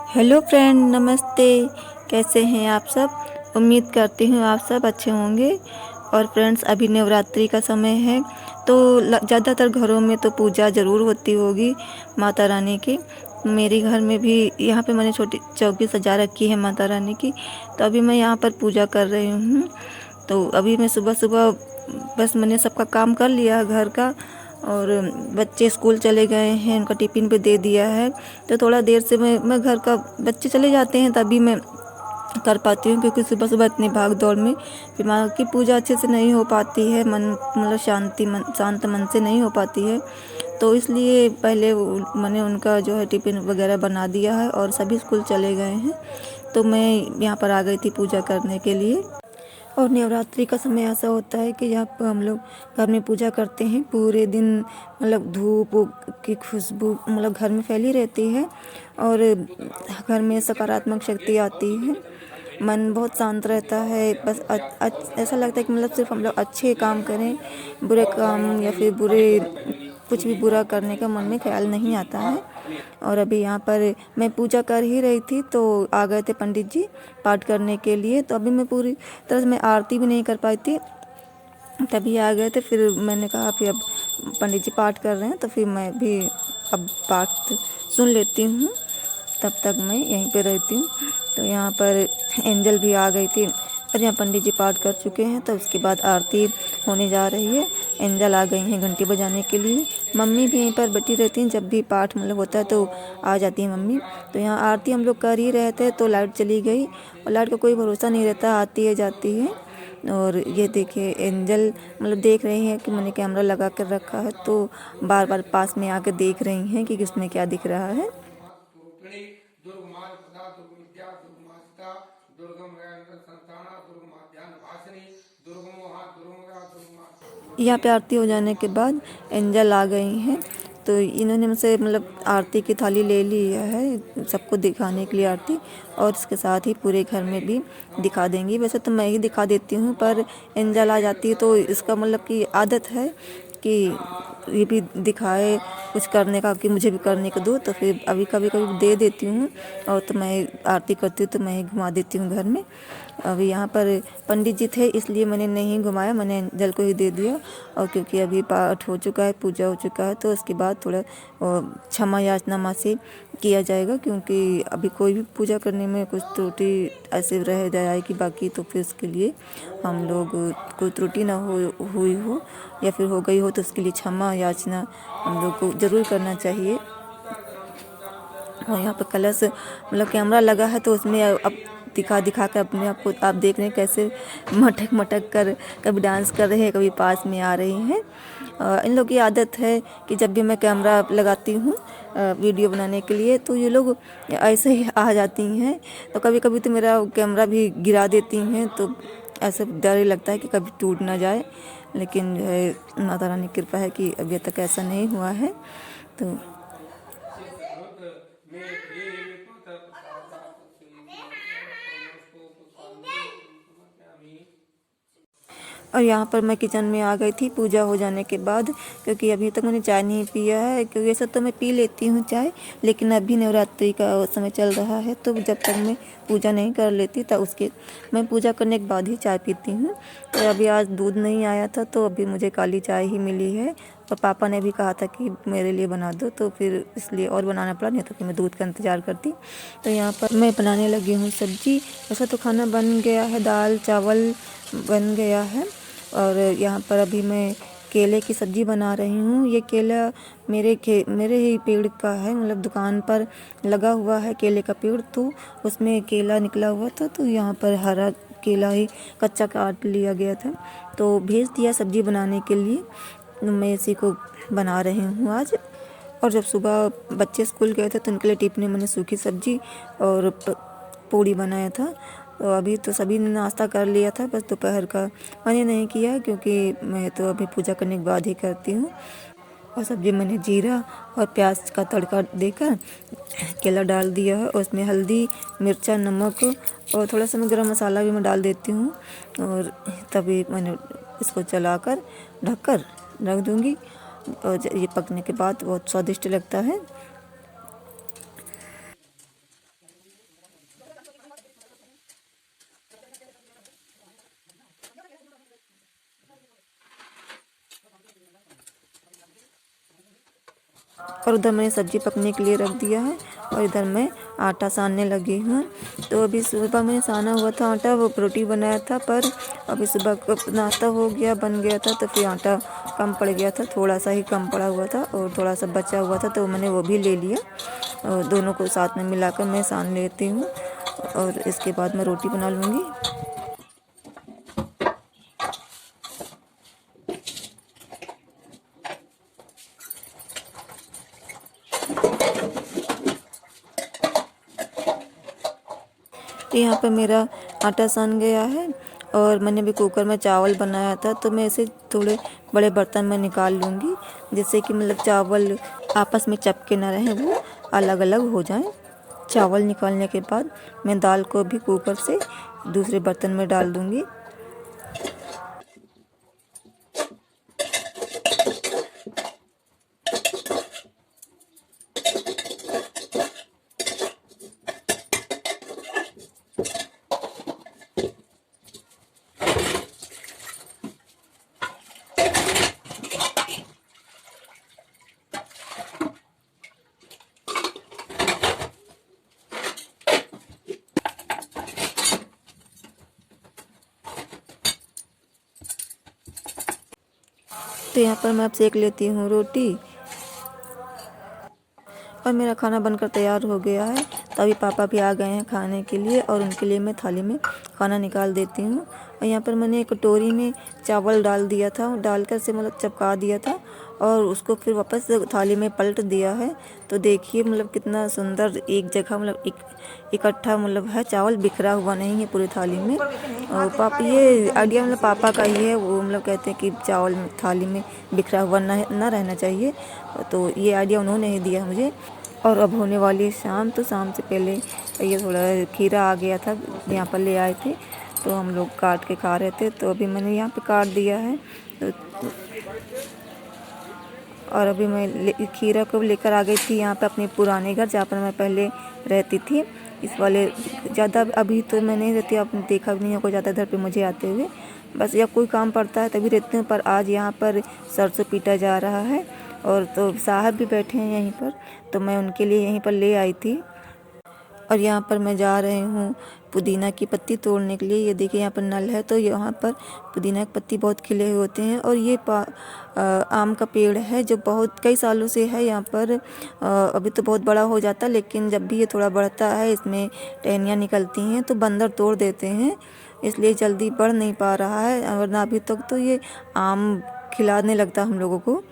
Hello friend, नमस्ते। कैसे हैं आप सब? उम्मीद करती हूँ आप सब अच्छे होंगे। और फ्रेंड्स, अभी नवरात्रि का समय है तो ज़्यादातर घरों में तो पूजा ज़रूर होती होगी माता रानी की। मेरे घर में भी यहाँ पे मैंने छोटी चौकी सजा रखी है माता रानी की। तो अभी मैं यहाँ पर पूजा कर रही हूँ। तो अभी मैं सुबह सुबह बस मैंने सबका काम कर लिया घर का, और बच्चे स्कूल चले गए हैं, उनका टिफ़िन भी दे दिया है। तो थोड़ा देर से मैं घर का, बच्चे चले जाते हैं तभी मैं कर पाती हूँ, क्योंकि सुबह सुबह इतनी भाग दौड़ में फिर माँ की पूजा अच्छे से नहीं हो पाती है। मन मतलब शांत मन से नहीं हो पाती है। तो इसलिए पहले मैंने उनका जो है टिफ़िन वगैरह बना दिया है और सभी स्कूल चले गए हैं। तो मैं यहाँ पर आ गई थी पूजा करने के लिए। और नवरात्रि का समय ऐसा होता है कि यहाँ पर हम लोग घर में पूजा करते हैं पूरे दिन। मतलब धूप की खुशबू मतलब घर में फैली रहती है और घर में सकारात्मक शक्ति आती है। मन बहुत शांत रहता है। बस ऐसा लगता है कि मतलब सिर्फ हम लोग अच्छे काम करें, बुरे काम या फिर कुछ भी बुरा करने का मन में ख्याल नहीं आता है। और अभी यहाँ पर मैं पूजा कर ही रही थी तो आ गए थे पंडित जी पाठ करने के लिए। तो अभी मैं पूरी तरह से मैं आरती भी नहीं कर पाई थी, तभी आ गए थे। फिर मैंने कहा फिर अब पंडित जी पाठ कर रहे हैं तो फिर मैं भी अब पाठ सुन लेती हूँ। तब तक मैं यहीं पे रहती हूँ। तो यहाँ पर एंजल भी आ गई थी और यहाँ पंडित जी पाठ कर चुके हैं। तो उसके बाद आरती होने जा रही है। एंजल आ गई हैं घंटी बजाने के लिए। मम्मी भी यहीं पर बैठी रहती हैं, जब भी पाठ मतलब होता है तो आ जाती है मम्मी। तो यहाँ आरती हम लोग कर ही रहे थे तो लाइट चली गई, और लाइट का कोई भरोसा नहीं रहता, आती है जाती है। और ये देखिए एंजल मतलब देख रही हैं कि मैंने कैमरा लगा कर रखा है, तो बार बार पास में आकर देख रही हैं कि उसमें क्या दिख रहा है। यहाँ पे आरती हो जाने के बाद एंजल आ गई हैं। तो इन्होंने मुझसे मतलब आरती की थाली ले लिया है सबको दिखाने के लिए आरती, और इसके साथ ही पूरे घर में भी दिखा देंगी। वैसे तो मैं ही दिखा देती हूँ, पर एंजल आ जाती है तो इसका मतलब कि आदत है कि ये भी दिखाए कुछ करने का, कि मुझे भी करने को दो। तो फिर अभी कभी कभी दे देती हूँ, और तो मैं आरती करती हूँ तो मैं ही घुमा देती हूँ घर में। अभी यहाँ पर पंडित जी थे इसलिए मैंने नहीं घुमाया, मैंने जल को ही दे दिया। और क्योंकि अभी पाठ हो चुका है, पूजा हो चुका है, तो उसके बाद थोड़ा क्षमा याचना माँ से किया जाएगा, क्योंकि अभी कोई भी पूजा करने में कुछ त्रुटि ऐसे रह जाए कि बाकी, तो फिर उसके लिए हम लोग कोई त्रुटि ना हुई हो या फिर हो गई हो तो उसके लिए क्षमा याचना हम लोग को ज़रूर करना चाहिए। और यहाँ पर कलश मतलब कैमरा लगा है तो उसमें अब दिखा दिखा कर अपने आप को आप देख रहे हैं कैसे मटक मटक कर कभी डांस कर रहे हैं, कभी पास में आ रही हैं। इन लोग की आदत है कि जब भी मैं कैमरा लगाती हूँ वीडियो बनाने के लिए तो ये लोग ऐसे ही आ जाती हैं। तो कभी कभी तो मेरा कैमरा भी गिरा देती हैं, तो ऐसा डर लगता है कि कभी टूट ना जाए। लेकिन जो है माता रानी की कृपा है कि अभी तक ऐसा नहीं हुआ है। तो और यहाँ पर मैं किचन में आ गई थी पूजा हो जाने के बाद, क्योंकि अभी तक मैंने चाय नहीं पिया है। क्योंकि ऐसा तो मैं पी लेती हूँ चाय, लेकिन अभी नवरात्रि का समय चल रहा है तो जब तक मैं पूजा नहीं कर लेती तब मैं पूजा करने के बाद ही चाय पीती हूँ। तो अभी आज दूध नहीं आया था तो अभी मुझे काली चाय ही मिली है, और पापा ने भी कहा था कि मेरे लिए बना दो, तो फिर इसलिए और बनाना पड़ा, नहीं तो फिर मैं दूध का इंतज़ार करती। तो यहाँ पर मैं बनाने लगी हूँ सब्जी। वैसा तो खाना बन गया है, दाल चावल बन गया है। और यहाँ पर अभी मैं केले की सब्ज़ी बना रही हूँ। ये केला मेरे ही पेड़ का है, मतलब दुकान पर लगा हुआ है केले का पेड़, तो उसमें केला निकला हुआ था। तो यहाँ पर हरा केला ही कच्चा काट लिया गया था तो भेज दिया सब्ज़ी बनाने के लिए। मैं इसी को बना रही हूँ आज। और जब सुबह बच्चे स्कूल गए थे तो उनके लिए टिफिन में मैंने सूखी सब्ज़ी और पूड़ी बनाया था। तो अभी तो सभी ने नाश्ता कर लिया था, बस दोपहर का मैंने नहीं किया, क्योंकि मैं तो अभी पूजा करने के बाद ही करती हूँ। और सब्ज़ी मैंने जीरा और प्याज का तड़का देकर केला डाल दिया है, और उसमें हल्दी मिर्चा नमक और थोड़ा सा मैं गरम मसाला भी मैं डाल देती हूँ। और तभी मैंने इसको चलाकर ढककर रख दूँगी, और ये पकने के बाद बहुत स्वादिष्ट लगता है। और उधर मैंने सब्जी पकने के लिए रख दिया है और इधर मैं आटा सानने लगी हूँ। तो अभी सुबह मैंने साना हुआ था आटा, वो रोटी बनाया था, पर अभी सुबह नाश्ता हो गया, बन गया था, तो फिर आटा कम पड़ गया था, थोड़ा सा ही कम पड़ा हुआ था और थोड़ा सा बचा हुआ था, तो मैंने वो भी ले लिया और दोनों को साथ में मिलाकर मैं सान लेती हूँ और इसके बाद मैं रोटी बना लूँगी। तो यहाँ पर मेरा आटा सान गया है और मैंने भी कुकर में चावल बनाया था, तो मैं इसे थोड़े बड़े बर्तन में निकाल लूँगी, जिससे कि मतलब चावल आपस में चपके ना रहें, वो अलग अलग हो जाएं। चावल निकालने के बाद मैं दाल को भी कुकर से दूसरे बर्तन में डाल दूँगी। तो यहाँ पर मैं अब सेक लेती हूँ रोटी और मेरा खाना बनकर तैयार हो गया है। तो अभी पापा भी आ गए हैं खाने के लिए और उनके लिए मैं थाली में खाना निकाल देती हूँ। और यहाँ पर मैंने एक कटोरी में चावल डाल दिया था, डालकर से मतलब चपका दिया था और उसको फिर वापस थाली में पलट दिया है। तो देखिए मतलब कितना सुंदर एक जगह मतलब इकट्ठा मतलब है, चावल बिखरा हुआ नहीं है पूरी थाली में। और पापा ये आइडिया मतलब पापा का ही है, वो मतलब कहते हैं कि चावल थाली में बिखरा हुआ ना रहना चाहिए, तो ये आइडिया उन्होंने ही दिया मुझे। और अब होने वाली है शाम, तो शाम से पहले ये थोड़ा खीरा आ गया था, यहाँ पर ले आए थे, तो हम लोग काट के खा रहे थे, तो अभी मैंने यहाँ पे काट दिया है। और अभी मैं खीरा को लेकर आ गई थी यहाँ पे अपने पुराने घर, जहाँ पर मैं पहले रहती थी। इस वाले ज़्यादा अभी तो मैं नहीं रहती, आपने देखा भी नहीं होगा ज़्यादा इधर पे मुझे आते हुए, बस या कोई काम पड़ता है तभी रहती हूँ। पर आज यहाँ पर सरसों पीटा जा रहा है और तो साहब भी बैठे हैं यहीं पर, तो मैं उनके लिए यहीं पर ले आई थी। और यहाँ पर मैं जा रही हूँ पुदीना की पत्ती तोड़ने के लिए। ये देखिए यहाँ पर नल है, तो यहाँ पर पुदीना की पत्ती बहुत खिले हुए होते हैं। और ये आम का पेड़ है जो बहुत कई सालों से है यहाँ पर। अभी तो बहुत बड़ा हो जाता है, लेकिन जब भी ये थोड़ा बढ़ता है इसमें टहनियाँ निकलती हैं तो बंदर तोड़ देते हैं, इसलिए जल्दी बढ़ नहीं पा रहा है, वरना अभी तक तो ये आम खिलाने लगता हम लोगों को।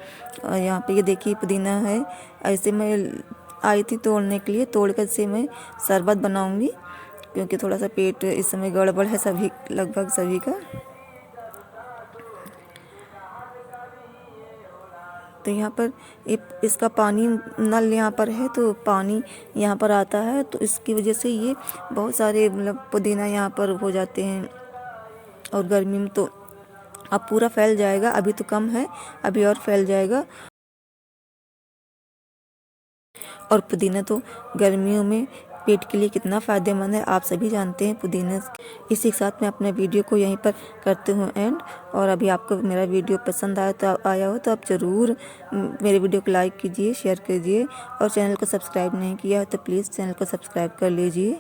और यहाँ पे ये देखिए पुदीना है। ऐसे मैं आई थी तोड़ने के लिए, तोड़ कर से मैं शरबत बनाऊंगी, क्योंकि थोड़ा सा पेट इस समय गड़बड़ है सभी, लगभग सभी का। तो यहाँ पर इसका पानी नल यहाँ पर है, तो पानी यहाँ पर आता है, तो इसकी वजह से ये बहुत सारे मतलब पुदीना यहाँ पर हो जाते हैं। और गर्मी में तो अब पूरा फैल जाएगा, अभी तो कम है, अभी और फैल जाएगा। और पुदीना तो गर्मियों में पेट के लिए कितना फ़ायदेमंद है, आप सभी जानते हैं पुदीना। इसी के साथ मैं अपने वीडियो को यहीं पर करती हूँ एंड। और अभी आपको मेरा वीडियो पसंद आया हो तो आप ज़रूर मेरे वीडियो को लाइक कीजिए, शेयर कीजिए, और चैनल को सब्सक्राइब नहीं किया है तो प्लीज़ चैनल को सब्सक्राइब कर लीजिए।